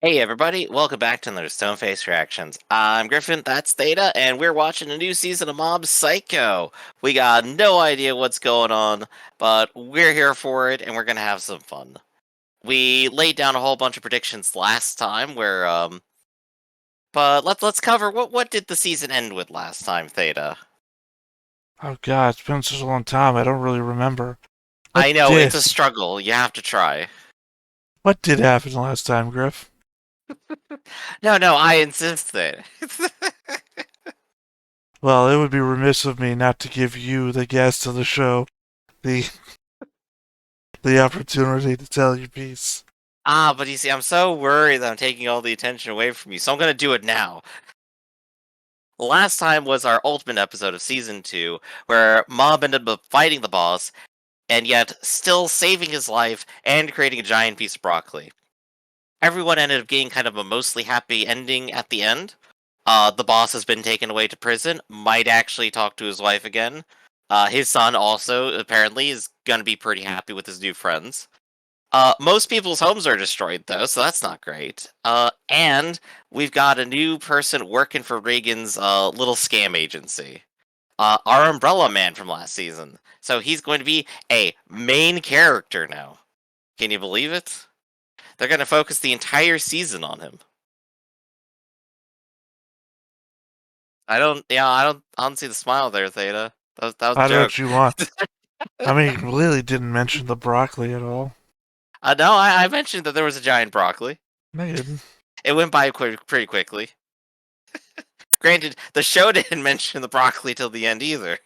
Hey everybody, welcome back to another Stoneface Reactions. I'm Griffin, that's Theta, and we're watching a new season of Mob Psycho. We got no idea what's going on, but we're here for it, and we're gonna have some fun. We laid down a whole bunch of predictions last time, but let's cover what did the season end with last time, Theta? Oh God, it's been such a long time. I don't really remember. What I know it's did a struggle. You have to try. what did happen last time, Griff? No, I insist that. Well, it would be remiss of me not to give you, the guest of the show, the the opportunity to tell your piece. But you see, I'm so worried that I'm taking all the attention away from you, so I'm gonna do it now. Last time was our ultimate episode of season 2, where Mob ended up fighting the boss, and yet still saving his life and creating a giant piece of broccoli. Everyone ended up getting kind of a mostly happy ending at the end. The boss has been taken away to prison, might actually talk to his wife again. His son also, apparently, is gonna be pretty happy with his new friends. Most people's homes are destroyed, though, so that's not great. And we've got a new person working for Reagan's little scam agency. Our Umbrella Man from last season. So he's going to be a main character now. Can you believe it? They're going to focus the entire season on him. I don't see the smile there, Theta. That was a I know joke. what you want. I mean, you really didn't mention the broccoli at all. No, I mentioned that there was a giant broccoli. No, you didn't. It went by pretty quickly. Granted, the show didn't mention the broccoli till the end either.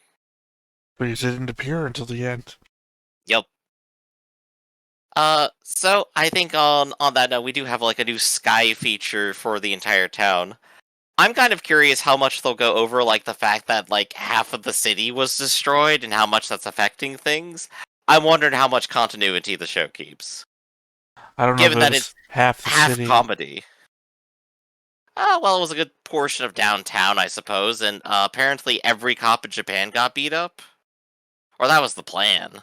But you didn't appear until the end. Yep. So I think on that note, we do have like a new sky feature for the entire town. I'm kind of curious how much they'll go over like the fact that like half of the city was destroyed and how much that's affecting things. I'm wondering how much continuity the show keeps, I don't know if given it that was it's half the half city. comedy. Well, it was a good portion of downtown, I suppose, and apparently every cop in Japan got beat up. Or that was the plan. What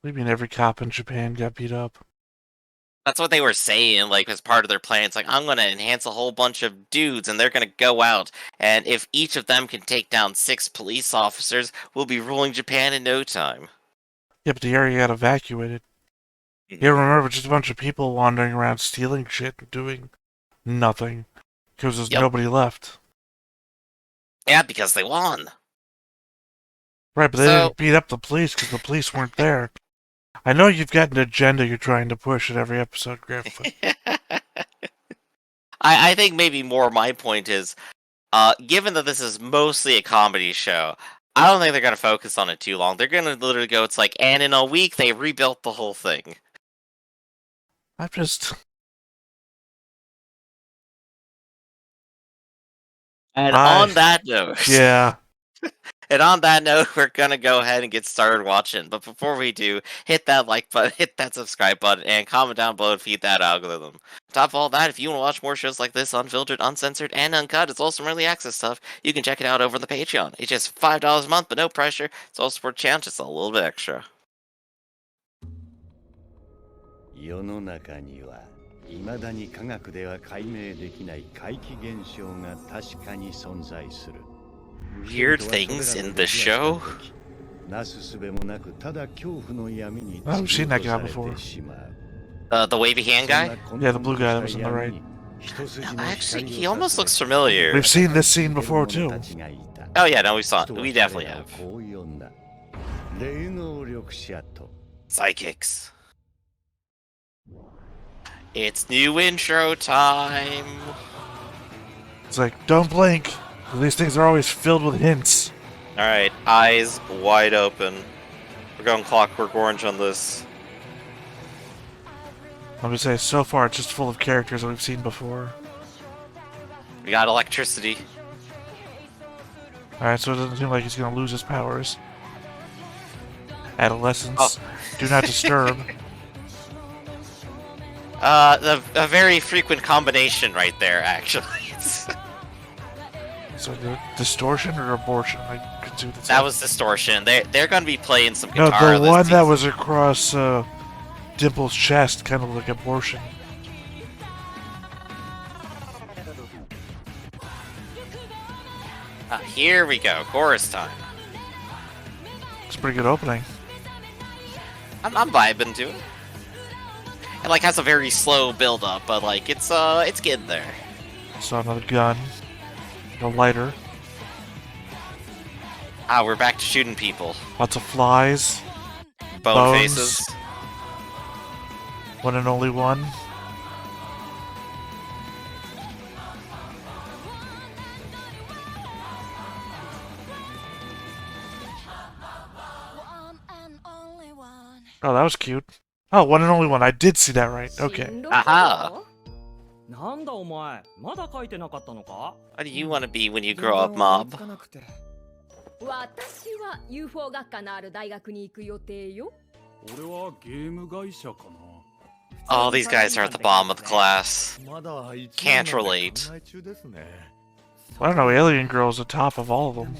do you mean every cop in Japan got beat up? That's what they were saying, like, as part of their plan. It's like, I'm gonna enhance a whole bunch of dudes, and they're gonna go out, and if each of them can take down 6 police officers, we'll be ruling Japan in no time. Yeah, but the area got evacuated. You remember just a bunch of people wandering around stealing shit and doing nothing because there's Yep. nobody left. Yeah, because they won. Right, but they So, didn't beat up the police because the police weren't there. I know you've got an agenda you're trying to push in every episode, Griff. I think maybe more my point is, given that this is mostly a comedy show, I don't think they're gonna focus on it too long. They're gonna literally go, it's like, and in a week, they rebuilt the whole thing. I'm just. And I. on that note, Yeah. And on that note, we're gonna go ahead and get started watching. But before we do, hit that like button, hit that subscribe button, and comment down below to feed that algorithm. On top of all that, if you want to watch more shows like this, unfiltered, uncensored, and uncut, it's also some early access stuff. You can check it out over on the Patreon. It's just $5 a month, but no pressure. It's also for channel, just a little bit extra. 世の中には未だに科学では解明できない怪奇現象が確かに存在する。 Weird things in the show? なすすべもなくただ恐怖の闇に I've seen that guy 突き落と before. されてしまう。 The wavy hand guy? Yeah, the blue guy that was on the right. Actually, he almost looks familiar. We've seen this scene before, too. Oh yeah, no, we saw it. We definitely have. こう呼んだ霊能力者と Psychics. It's new intro time. It's like, don't blink. These things are always filled with hints. Alright, eyes wide open. We're going Clockwork Orange on this. Let me say, so far it's just full of characters that we've seen before. We got electricity. Alright, so it doesn't seem like he's gonna lose his powers. Adolescence. Do not disturb. A very frequent combination right there, actually. So the distortion or abortion? I could do That was distortion. They're gonna be playing some No, guitar. the this one that season. was across Dimple's chest, kind of like abortion. Here we go, chorus time. It's a pretty good opening. I'm vibing to it. It like has a very slow build up, but like it's getting there. Saw another gun. A lighter. Ah, we're back to shooting people. Lots of flies. Bone Bones. faces. One and only one. Oh, that was cute. Oh, one and only one. I did see that right. Okay. Aha! なんだお前、まだ書いてなかったのか? What do you want to be when you grow up, Mob? 私は UFO 学科のある大学に行く予定よ。俺はゲーム会社かな。 Oh, these guys are at the bottom of the class. Can't relate. I don't know, Alien Girl's the top of all of them.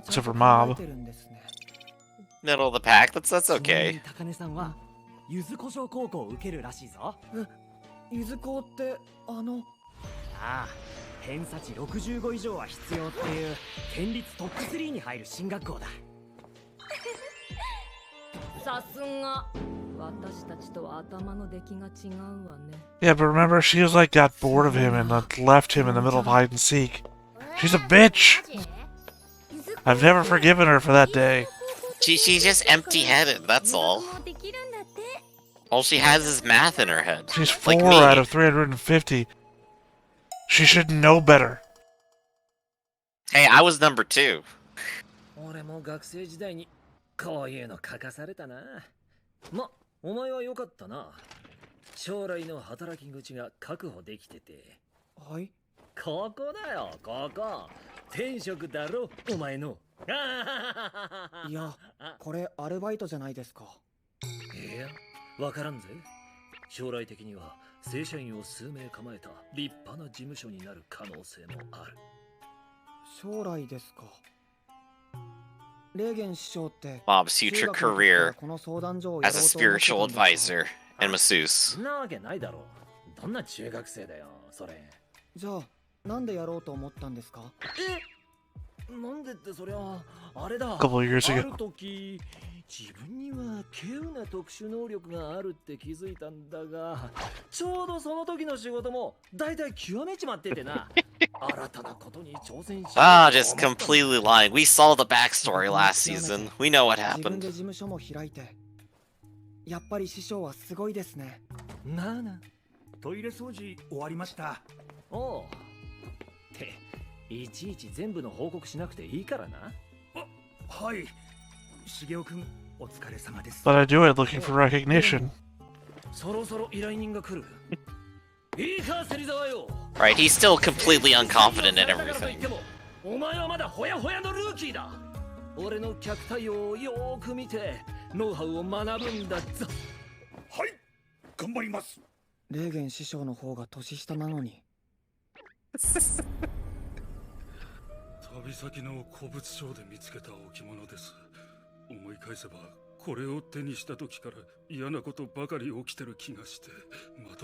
Except for Mob. Middle of the pack, that's okay. 高根さんはゆずこしょう高校を受けるらしいぞ。ゆず高ってああ、偏差値65以上は必要っていう県立トップ3に入る進学校だ。さすが私たちとは頭の出来が違うわね。 Yeah, but remember, she was like got bored of him and left him in the middle of hide and seek. She's a bitch! I've never forgiven her for that day. She's just empty-headed, that's all. All she has is math in her head. She's 4 like me. out of 350. She should know better. Hey, I was number 2. 俺も学生時代にこういうの書かされたな。ま、お前は良かったな。将来の働き口が確保できてて。はい。ここだよ、ここ。転職だろ、お前の。いや、これアルバイトじゃないですか。いや、わからんぜ。将来的には正社員を数名構えた立派な事務所になる可能性もある。将来ですか。レーゲン師匠って Mob's future career この相談所を as a spiritual advisor and masseuse. そんなわけないだろう。どんな中学生だよ、それ。じゃあ、なんでやろうと思ったんですか？なんでってそりゃあれだ。 A couple of years あ ago. る時自分には稀有な特殊能力があるって気づいたんだが、ちょうどその時の仕事もだいたい極めちまっててな。新たなことに挑戦し Ah, just completely lying. We saw the backstory last season. We know what 自分で happened. 事務所も開いて。やっぱり師匠はすごいですね。なあな。トイレ掃除終わりました。おう。っていちいち全部の報告しなくていいからな。はい。茂雄くん、お疲れ様です。 But I do it looking for recognition. そろそろ依頼人が来る。いいか、芹沢よ。 Right, he's still completely unconfident in everything. お前はまだほやほやのルーキーだ。俺の客対応をよーく見てノウハウを学ぶんだぞ。はい、頑張ります。レーゲン師匠の方が年下なのに。旅先の古物商で見つけた置物です。思い返せばこれを手にした時から嫌なことばかり起きてる気がして。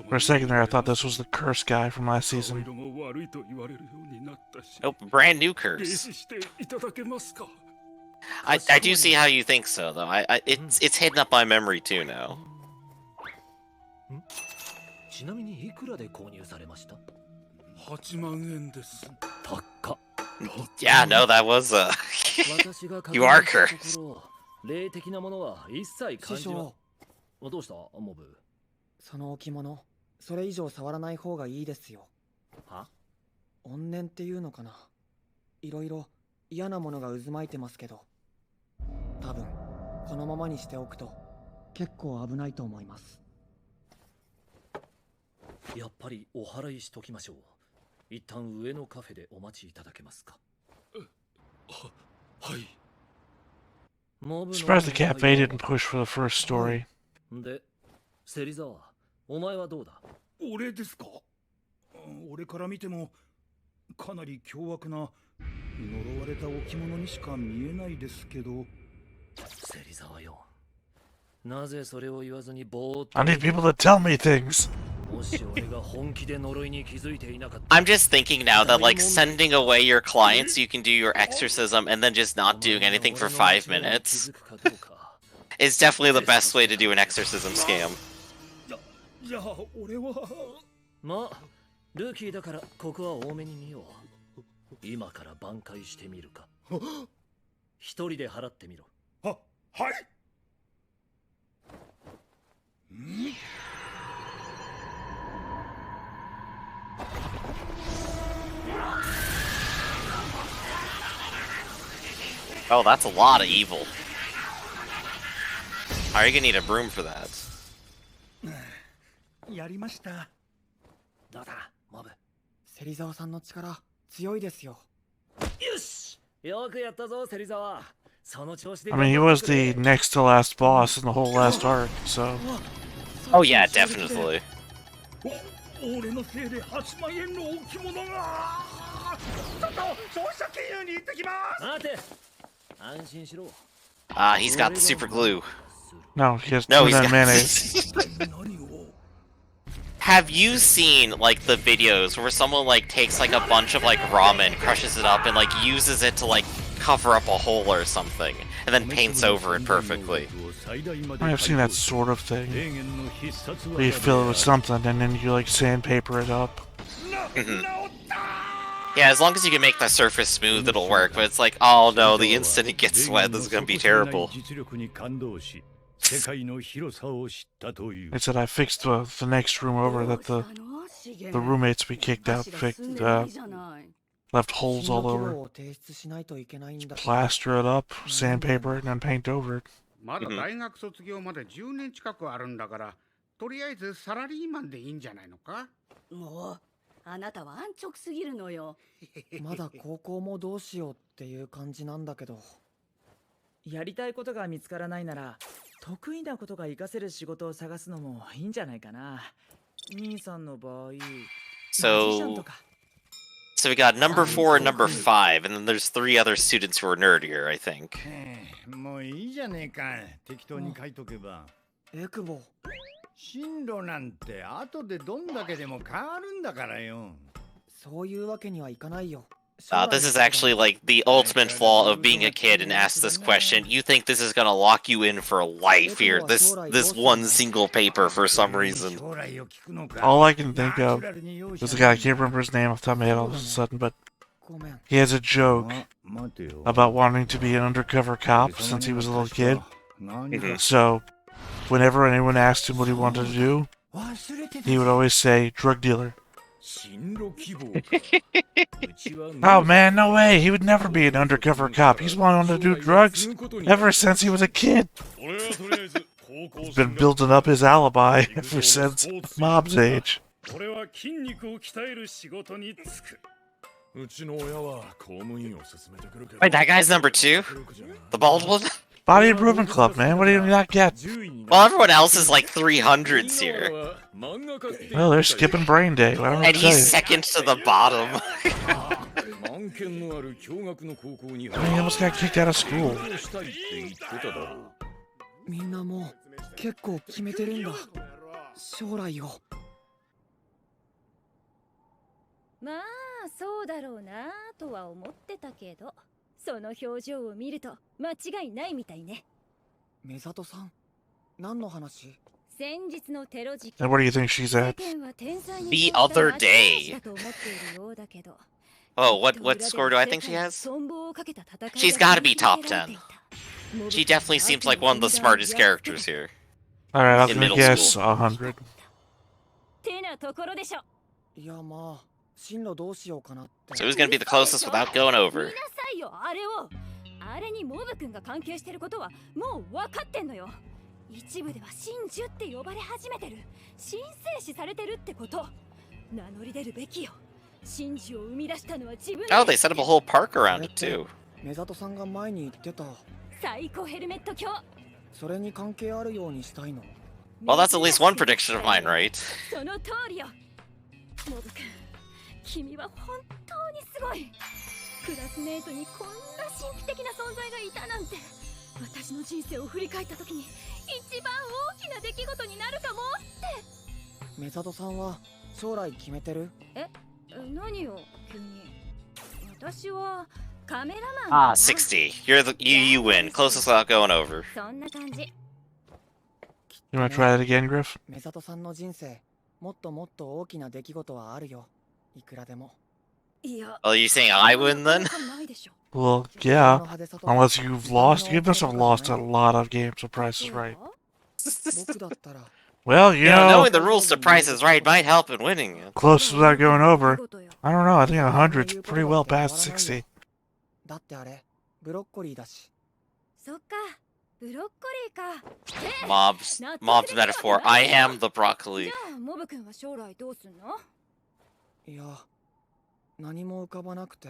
For a second there, I thought this was the curse guy from last season. 顔色も悪いと言われるようになったし。 Oh, brand new 霊 curse. 視していただけますか。 I do see how you think so, though. It's hidden up my memory too now. ちなみにいくらで購入されました？ 8万円です。高っ。 Yeah, no, that was私が You are 確認した cursed. ところ霊的なものは一切感師じは。匠、どうしたモブ？その置物、それ以上触らない方がいいですよ。は？怨念っていうのかな。いろいろ嫌なものが渦巻いてますけど、多分このままにしておくと結構危ないと思います。やっぱりお祓いしときましょう。一旦上のカフェでお待ちいただけますか？はい。 Surprised the cafe didn't push for the first story. で、芹沢、お前はどうだ？俺ですか？俺から見てもかなり凶悪な呪われた置物にしか見えないですけど。芹沢よ。なぜそれを言わずにぼーっと。 I need people to tell me things. I'm just thinking now that like sending away your client so you can do your exorcism and then just not doing anything for 5 minutes is definitely the best way to do an exorcism scam. じゃあ俺はまあルーキーだからここは多めに見よう。今から挽回してみるか。一人で払ってみろ。は、はい。Oh, that's a lot of evil. Are you gonna need a broom for that? やりました。どうだ、モブ。芹沢さんの力強いですよ。よし、よくやったぞ、芹沢。その調子で。I mean, he was the next to last boss in the whole last arc, so. Oh yeah, definitely. 俺のせいで8万円の置物が。ちょっと消費者金融に行ってきます。待て。安心しろ。He's got the super glue. No, he has No, tuna he's and got. mayonnaise. Have you seen like the videos where someone like takes like a bunch of like ramen, crushes it up, and like uses it to like cover up a hole or something, and then paints over it perfectly? I have seen that sort of thing. Where you fill it with something and then you like sandpaper it up. Yeah, as long as you can make the surface smooth, it'll work. But it's like, oh no, the instant it gets wet, this is gonna be terrible. They said I fixed the next room over that the roommates we kicked out left holes all over. Plaster it up, sandpaper it, and then paint over it. まだ大学卒業まで10年近くあるんだから、とりあえずサラリーマンでいいんじゃないのか？もうあなたは安直すぎるのよ。まだ高校もどうしようっていう感じなんだけど。やりたいことが見つからないなら得意なことが活かせる仕事を探すのもいいんじゃないかな。兄さんの場合、So we got number 4 and number 5, and then there's 3 other students who are nerdier, I think. もういいじゃねえか。適当に書いとけば。エクボ。進路なんて後でどんだけでも変わるんだからよ。そういうわけにはいかないよ。This is actually like the ultimate flaw of being a kid and ask this question. You think this is gonna lock you in for life here, this one single paper for some reason. All I can think of is a guy, I can't remember his name off the top of my head all of a sudden, but he has a joke about wanting to be an undercover cop since he was a little kid. So, whenever anyone asked him what he wanted to do, he would always say, drug dealer. Oh man, no way! He would never be an undercover cop. He's wanted to do drugs ever since he was a kid. He's been building up his alibi ever since Mob's age. Wait, that guy's number 2? The bald one? Body Improvement Club, man. What do you not get? Well, everyone else is like 300s here. Well, they're skipping Brain Day. What And he's second to the bottom. I mean, he almost got kicked out of school. みんなもう結構決めてるんだ。将来を。まあそうだろうなとは思ってたけど、その表情を見ると間違いないみたいね。目里さん、何の話？先日のテロ事 And where do you think she's at? The other day. Oh, what score do I think she has? She's gotta be top 10. She definitely seems like one of the smartest characters here. Alright, I'm In gonna middle guess school. 100. てなところでしょ。いやまあ、進路どうしようかなって。 So who's gonna be the closest without going over? 見なさいよ、あれを。あれにモブ君が関係してることはもう分かってんのよ。一部では真珠って呼ばれ始めてる。神聖視されてるってこと。名乗り出るべきよ。真珠を生み出したのは自分。Oh, they set up a whole park around it too. 目里さんが前に言ってた。サイコヘルメット卿。それに関係あるようにしたいの。 Well, that's at least one prediction of mine, right? その通りよ。モブ君、君は本当にすごい。クラスメートにこんな神秘的な存在がいたなんて。私の人生を振り返った時に一番大きな出来事になるかもって。メサトさんは将来決めてる？何よ急に。私はカメラマン。Ah, 60. You win. Closest without going over. そんな感じ。You wanna try that again, Griff? メサトさんの人生、もっともっと大きな出来事はあるよ。いくらでも。いや。 Oh, you saying I win then? ないでしょ。 Well, yeah. Unless you've lost. You must have lost a lot of games with Price is Right. 僕だったら Well, you Yeah, know, knowing the rules to Price is Right might help in winning. close without going over. I don't know. I think 100's pretty well past 60. だってあれブロッコリーだし。そっか。ブロッコリーか。Mob's metaphor. I am the broccoli. じゃあモブ君は将来どうすんの？いや、何も浮かばなくて。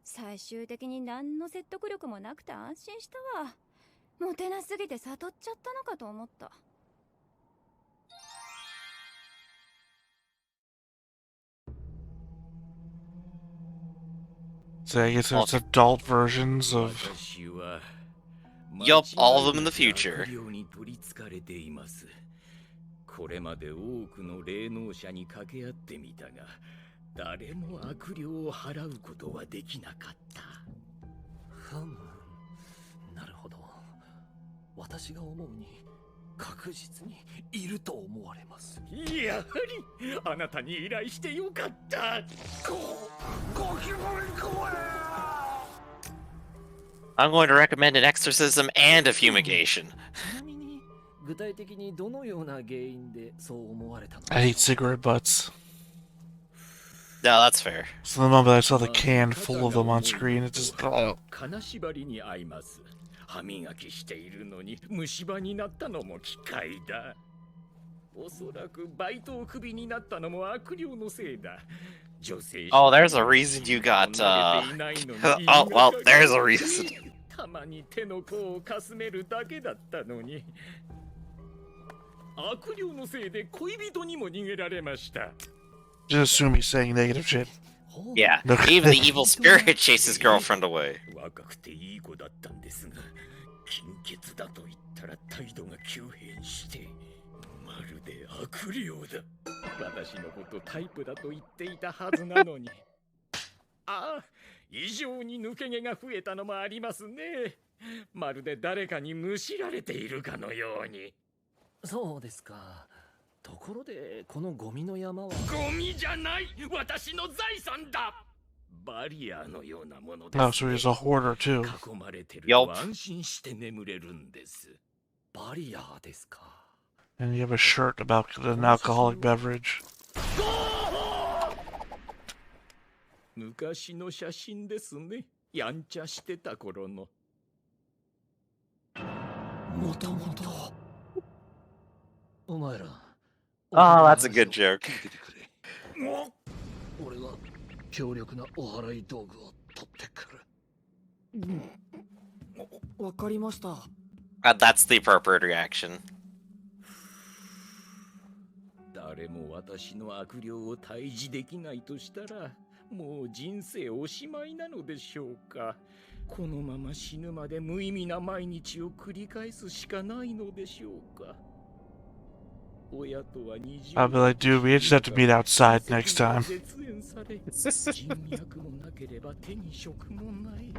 最終的に何の説得力もなくて安心したわ。モテなすぎて悟っちゃったのかと思った。So I guess it's adult versions of. Yup, all of them in the future. これまで多くの霊能者に掛け合ってみたが、誰も悪霊を払うことはできなかった。なるほど。私が思うに確実にいると思われます。やはりあなたに依頼してよかった。ご希望これ。I'm going to recommend an exorcism and a fumigation. ちなみに具体的にどのような原因でそう思われたの？ I hate cigarette butts. No, that's fair. So the moment I saw the can full of them on screen, it just. Oh. 金縛りに合います。歯磨きしているのに虫歯になったのも機械だ。おそらくバイトをクビになったのも悪霊のせいだ。Oh, there's a reason you got, oh, well, there's a reason. たまに手の甲をかすめるだけだったのに。悪霊のせいで恋人にも逃げられました。Just assume he's saying negative shit. Yeah, even the evil spirit chases his girlfriend away. 若くていい子だったんですが、金欠だと言ったら態度が急変して、まるで悪霊だ。私のことタイプだと言っていたはずなのに。ああ、異常に抜け毛が増えたのもありますね。まるで誰かにむしられているかのように。そうですか。ところでこのゴミの山はゴミじゃない、私の財産だ。バリアのようなものです、 Oh, so he's a hoarder too. 囲まれてると安心して眠れるんです。バリアですか。 And you have a shirt about an alcoholic beverage. 昔の写真ですね。やんちゃしてた頃の。もともとお前ら。Oh, that's a good joke. 俺は強力なお祓い道具を取ってくる。わかりました。That's the appropriate reaction. 誰も私の悪霊を退治できないとしたら、もう人生おしまいなのでしょうか。このまま死ぬまで無意味な毎日を繰り返すしかないのでしょうか。I'll be like, dude, we just have to meet outside next time. 人脈もなければ手に職もない。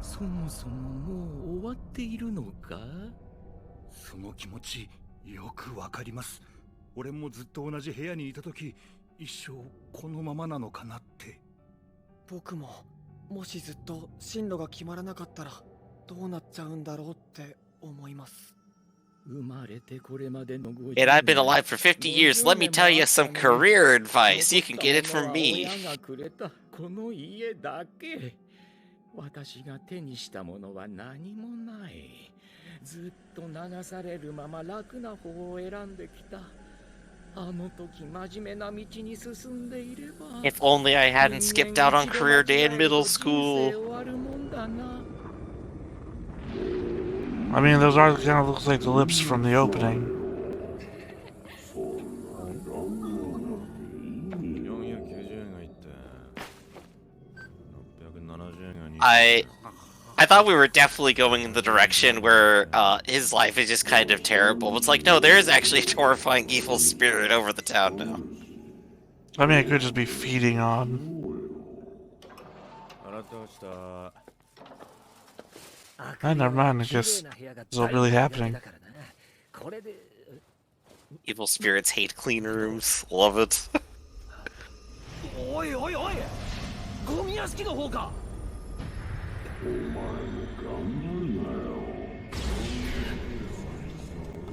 そもそももう終わっているのか？その気持ちよくわかります。俺もずっと同じ部屋にいた時、一生このままなのかなって。僕ももしずっと進路が決まらなかったらどうなっちゃうんだろうって思います。 And I've been alive for 50 years. Let me tell you some career advice. You can get it from me. この家だけ。私が手にしたものは何もない。ずっと流されるまま楽な方を選んできた。あの時真面目な道に進んでいれば。If only I hadn't skipped out on career day in middle school. I mean, those are kind of looks like the lips from the opening. I thought we were definitely going in the direction where his life is just kind of terrible. It's like, no, there is actually a horrifying evil spirit over the town now. I mean, it could just be feeding on. Never mind, I guess it's all really happening. Evil spirits hate clean rooms. Love it.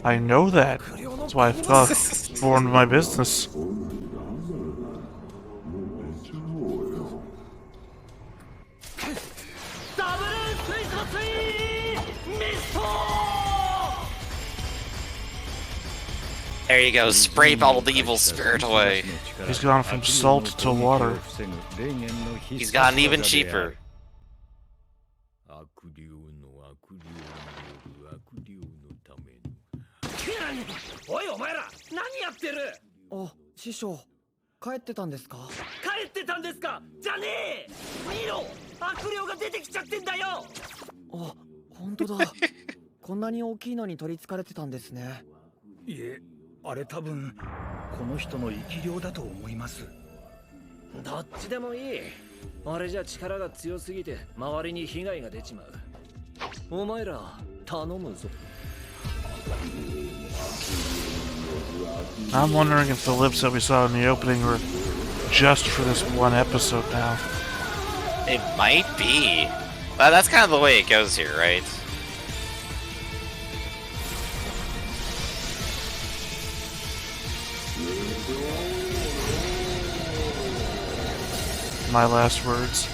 I know that. That's why I thought formed my business. There you go, spray all the evil spirit away. He's gone from salt to water. He's gotten even cheaper.あ、師匠、帰ってたんですか？帰ってたんですか？じゃねえ！見ろ！悪霊が出てきちゃってんだよ！あ、本当だ。こんなに大きいのに取り憑かれてたんですね。いえ、あれ多分この人の生き量だと思います。どっちでもいい。あれじゃ力が強すぎて周りに被害が出ちまう。お前ら頼むぞ。I'm wondering if the lips that we saw in the opening were just for this one episode now. It might be. That's kind of the way it goes here, right? My last words.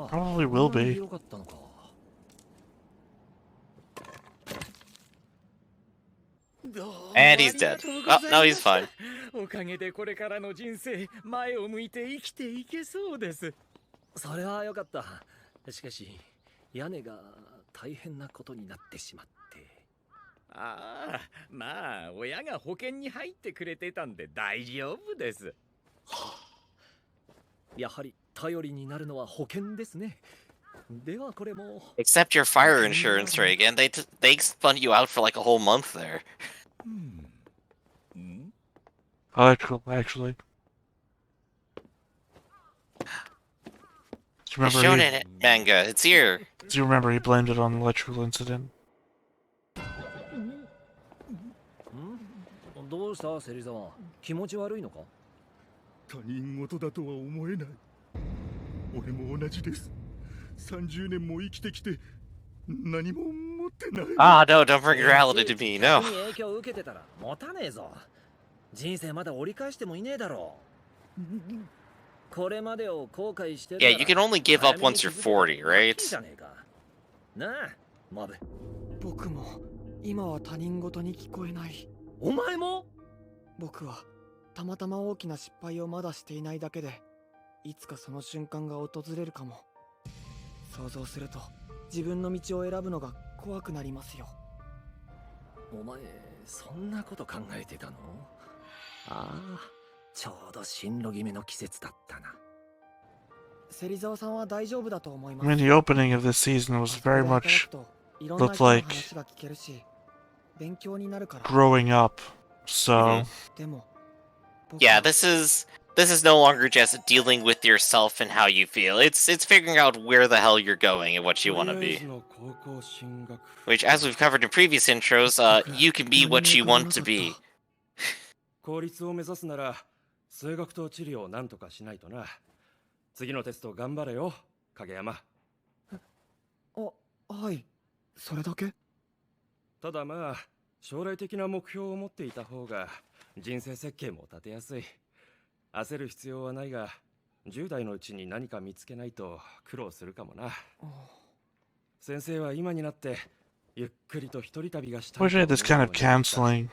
Probably will be. And he's dead. Oh, no, he's fine. おかげでこれからの人生前を向いて生きていけそうです。それは良かった。しかし屋根が大変なことになってしまって。ああ、まあ親が保険に入ってくれてたんで大丈夫です。やはり頼りになるのは保険ですね。ではこれも。Except your fire insurance, Reagan. They spun you out for like a whole month there. Electrical, actually. Do you It's remember shown in it, manga. It's here. Do you remember he blamed it on the electrical incident? どうした芹沢？気持ち悪いのか？他人事だとは思えない。俺も同じです。30年も生きてきて何も持ってない。Ah, no, don't bring reality to me, no. 影響を受けてたら持たねえぞ。人生まだ折り返してもいねえだろう。これまでを後悔してる。Yeah, you can only give up once you're 40, right? じゃねえか。なあ、マブ。僕も今は他人事に聞こえない。お前も？僕はたまたま大きな失敗をまだしていないだけで、いつかその瞬間が訪れるかも。想像すると自分の道を選ぶのが怖くなりますよ。お前そんなこと考えてたの？ああ、ちょうど進路決めの季節だったな。芹沢さんは大丈夫だと思いま I す。 mean, the opening of this season was very much いろんな looked 人の like 話が聞けるし、勉強になるから。 growing up. So, でも、 Yeah, this is no longer just dealing with yourself and how you feel. It's figuring out where the hell you're going and what you want to be. Which, as we've covered in previous intros, you can be what you want to be. 公立を目指すなら数学と地理をなんとかしないとな。次のテスト頑張れよ、影山。はい、それだけ？ただまあ、将来的な目標を持っていた方が人生設計も立てやすい。焦る必要はないが、10代のうちに何か見つけないと苦労するかもな。先生は今になってゆっくりと一人旅がしたい。 wish I had this kind of counseling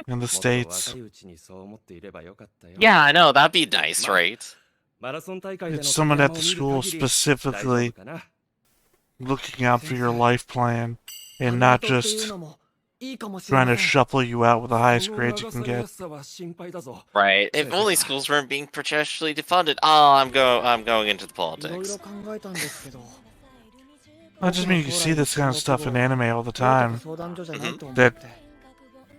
in the States. Yeah, I know, that'd be nice, right? It's someone at the school specifically looking out for your life plan and not just いいかもしれ trying ま to せん。 shuffle you out with the highest その grades you 流 can されや get. すさは心配だぞ。 Right. If only schools weren't being professionally defunded. Oh, I'm going into the いろいろ politics. 考えたんですけど。 I just mean you can see this kind of stuff in anime all the デー time. トと相談所じゃないと思っ That て。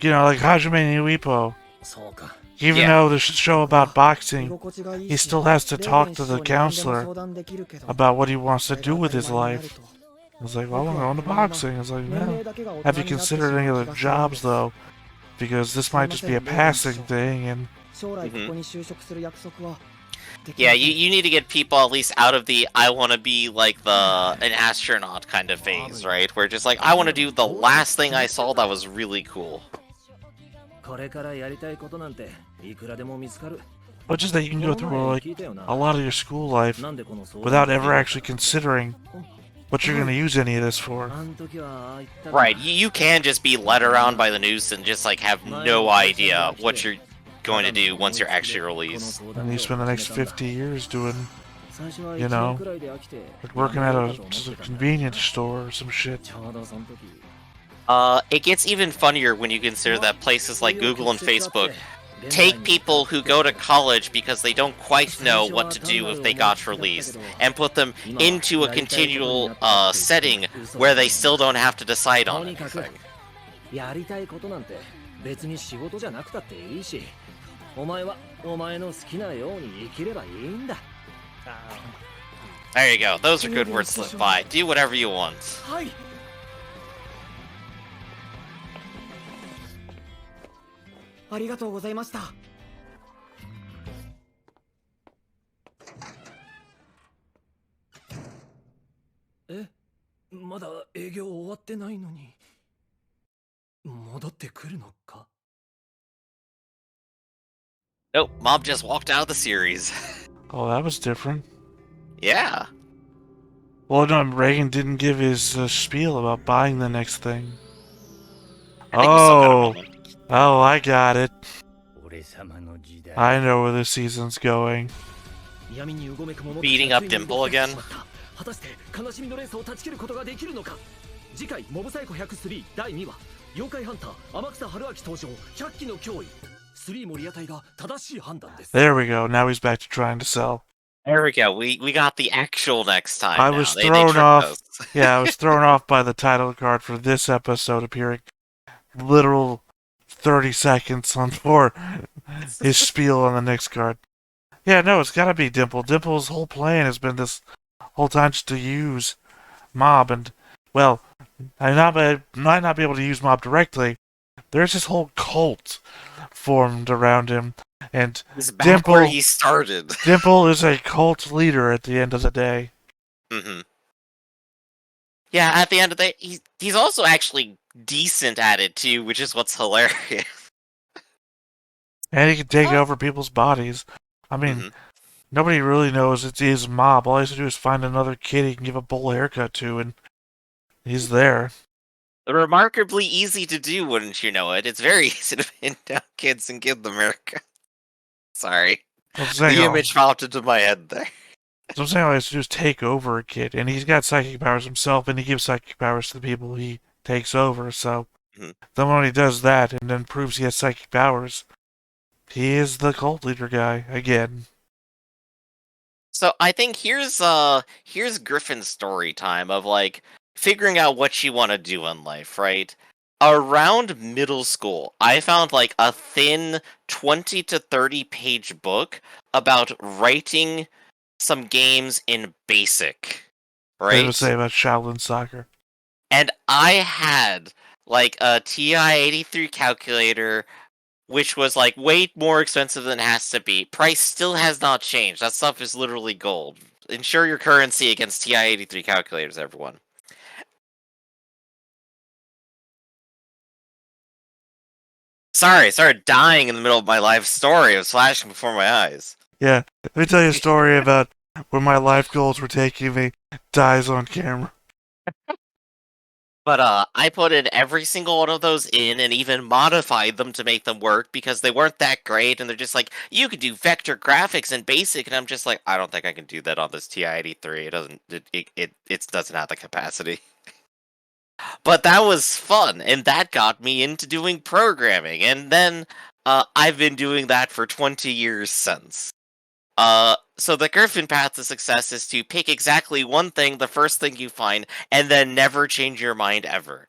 You know, like Hajime Niuipo. そうか。 Even Yeah. though there's a show about 居 boxing, 心地がいい he し still has to レー talk ベン to 師 the 匠に何でも counselor 相談できるけど about what he wants そ to れ do が with 当 his たり前になる life. と I was like, well, I 僕 want to は go into このまま boxing. I was like, 年 no. 齢だけが大 Have 人 you になってし considered まう any 気 other がするんで jobs, す though? Because this might just be a passing thing, and 将来ここに就職する約束はでき Yeah, ません you need to get people at least out of the I want to be like an astronaut kind of phase, right? Where just like I want to do the last thing I saw that was really cool. これからやりたいことなんていくらでも見つかる。 but just that you can go この前 through like 聞いたよな。 a lot of your school life なんでこの相 without 談 ever actually considering what you're going to use any of this for. あん時はああ言ったな Right, you can just be led around by the news and just like have no idea what you're going to do once you're actually released. And you spend the next 50 years doing, 最初は you 1 know, 年くらいで飽きて like working at や a めようかと思って just a たんだ convenience store or some shit. ちょうどその時 It gets even funnier when you consider that places like Google and Facebook take people who go to college because they don't quite know what to do if they got released and put them into a continual setting where they still don't have to decide と on にかく anything. やりたいことなんて別に仕事じゃなくたっていいし、お前はお前の好きなように生きればいいんだ。 There you go. Those are good words to live by. Do whatever you want. はい。ありがとうございました。え、まだ営業終わってないのに戻ってくるのか？ Nope, Mob just walked out of the series. Oh, that was different. Yeah. Well, no, Reagan didn't give his spiel about buying the next thing. I think we still got a Oh, moment. oh, I got it. 俺様の時代 I know where this season's going. 闇にうごめく者 Beating up Dimple again? 果たして悲しみの連鎖を断ち切ることができるのか。次回モブサイコ103第2話、妖怪ハンター天草春明登場、100機の脅威。3もリアタイが正しい判断です。 There we go. Now he's back to trying to sell. There we go. We got the actual next time. I now. was They thrown tricked off. us. Yeah, I was thrown off by the title card for this episode appearing literal 30 seconds on for his spiel on the next card. Yeah, no, it's gotta be Dimple. Dimple's whole plan has been this whole time just to use Mob, and, well, I might not be able to use Mob directly. There's this whole cult formed around him, and He's back where Dimple, he started. Dimple is a cult leader at the end of the day. Mm-hmm. Yeah, at the end of the day, he's also actually decent at it too, which is what's hilarious. And he can take over people's bodies. I mean, nobody really knows it is Mob. All he has to do is find another kid he can give a bowl haircut to, and he's there. Remarkably easy to do, wouldn't you know it? It's very easy to pin down kids and give them haircuts. Sorry. The image popped into my head there. So I'm saying all he has to do is take over a kid, and he's got psychic powers himself, and he gives psychic powers to the people he takes over, so then when he does that and then proves he has psychic powers, he is the cult leader guy again. So I think here's Griffin's story time of like figuring out what you want to do in life, right? Around middle school, I found like a thin 20 to 30 page book about writing some games in BASIC, They right? would say about Shaolin soccer. And I had like a TI-83 calculator, which was like way more expensive than it has to be. Price still has not changed. That stuff is literally gold. Insure your currency against TI-83 calculators, everyone. Sorry, I started dying in the middle of my life story. It was flashing before my eyes. Yeah, let me tell you a story about where my life goals were taking me. Dies on camera. But I put in every single one of those in and even modified them to make them work because they weren't that great, and they're just like, you could do vector graphics in BASIC, and I'm just like, I don't think I can do that on this TI-83. It doesn't have the capacity. But that was fun, and that got me into doing programming, and then I've been doing that for 20 years since. So the Griffin path to success is to pick exactly one thing, the first thing you find, and then never change your mind ever.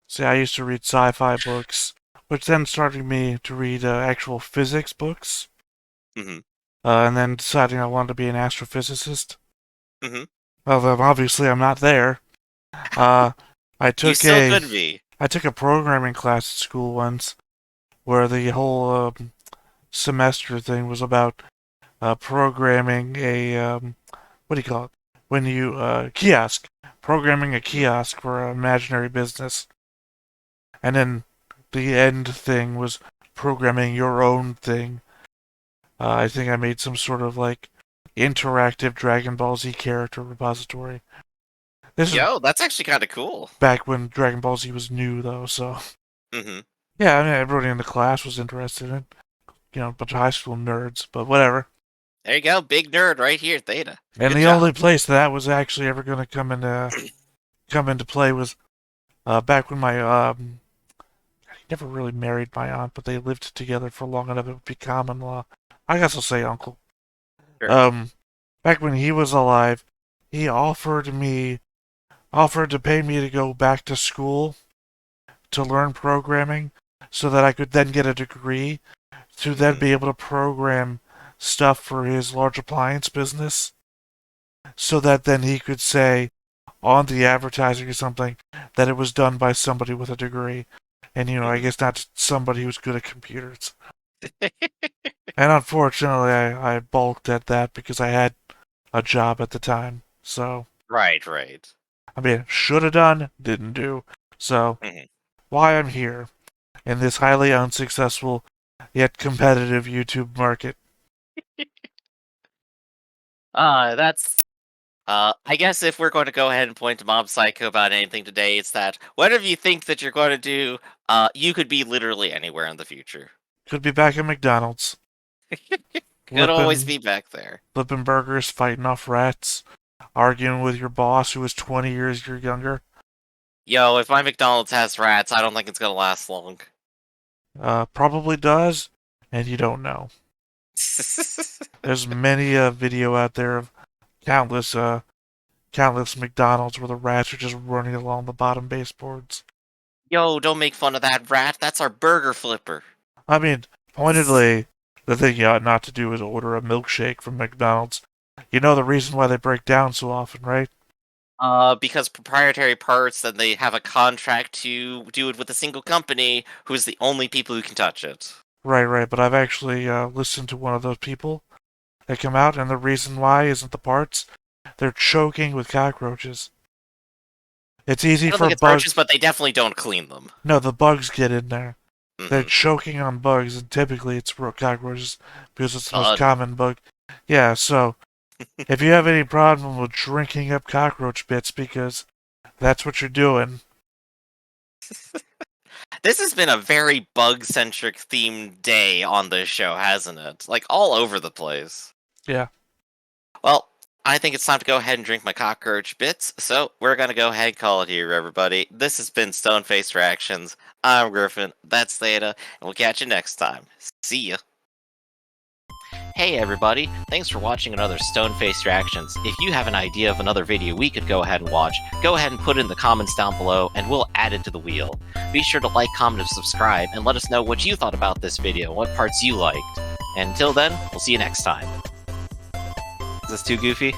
See, I used to read sci-fi books, which then started me to read actual physics books. Mm-hmm. And then deciding I wanted to be an astrophysicist. Mm-hmm. Well, then obviously I'm not there. I You still could be. I took a programming class at school once, where the whole semester thing was about programming a what do you call it? When you kiosk, programming a kiosk for an imaginary business, and then the end thing was programming your own thing. I think I made some sort of like interactive Dragon Ball Z character repository. Yo, that's actually kind of cool. Back when Dragon Ball Z was new, though, so. Mm-hmm. Yeah, I mean, everybody in the class was interested in it. You know, a bunch of high school nerds, but whatever. There you go, big nerd right here, Theta. And Good the job. only place that was actually ever going to come into play was back when my I never really married my aunt, but they lived together for long enough it would be common law. I guess I'll say uncle. Sure. Back when he was alive, he offered to pay me to go back to school to learn programming so that I could then get a degree to then be able to program stuff for his large appliance business so that then he could say on the advertising or something that it was done by somebody with a degree. And, you know, I guess not somebody who's good at computers. And unfortunately, I balked at that because I had a job at the time. So. Right. I mean, should have done, didn't do. So, why I'm here in this highly unsuccessful yet competitive YouTube market. I guess if we're going to go ahead and point to Mob Psycho about anything today, it's that whatever you think that you're going to do, you could be literally anywhere in the future. Could be back at McDonald's. Could always be back there. Flipping burgers, fighting off rats, arguing with your boss who is 20 years your younger. Yo, if my McDonald's has rats, I don't think it's gonna last long. Probably does, and you don't know. There's many a video out there of countless McDonald's where the rats are just running along the bottom baseboards. Yo, don't make fun of that rat. That's our burger flipper. I mean, pointedly, the thing you ought not to do is order a milkshake from McDonald's. You know the reason why they break down so often, right? Because proprietary parts, and they have a contract to do it with a single company who's the only people who can touch it. Right, but I've actually listened to one of those people that come out, and the reason why isn't the parts. They're choking with cockroaches. It's easy for bugs, but they definitely don't clean them. No, the bugs get in there. They're choking on bugs, and typically it's cockroaches because it's the most common bug. Yeah, so if you have any problem with drinking up cockroach bits because that's what you're doing. This has been a very bug-centric themed day on this show, hasn't it? Like, all over the place. Yeah. Well, I think it's time to go ahead and drink my cockroach bits, so we're gonna go ahead and call it here, everybody. This has been Stone-Faced Reactions. I'm Griffin, that's Theta, and we'll catch you next time. See ya! Hey everybody, thanks for watching another Stone-Faced Reactions. If you have an idea of another video we could go ahead and watch, go ahead and put it in the comments down below, and we'll add it to the wheel. Be sure to like, comment, and subscribe, and let us know what you thought about this video, and what parts you liked. And until then, we'll see you next time. Is this too goofy?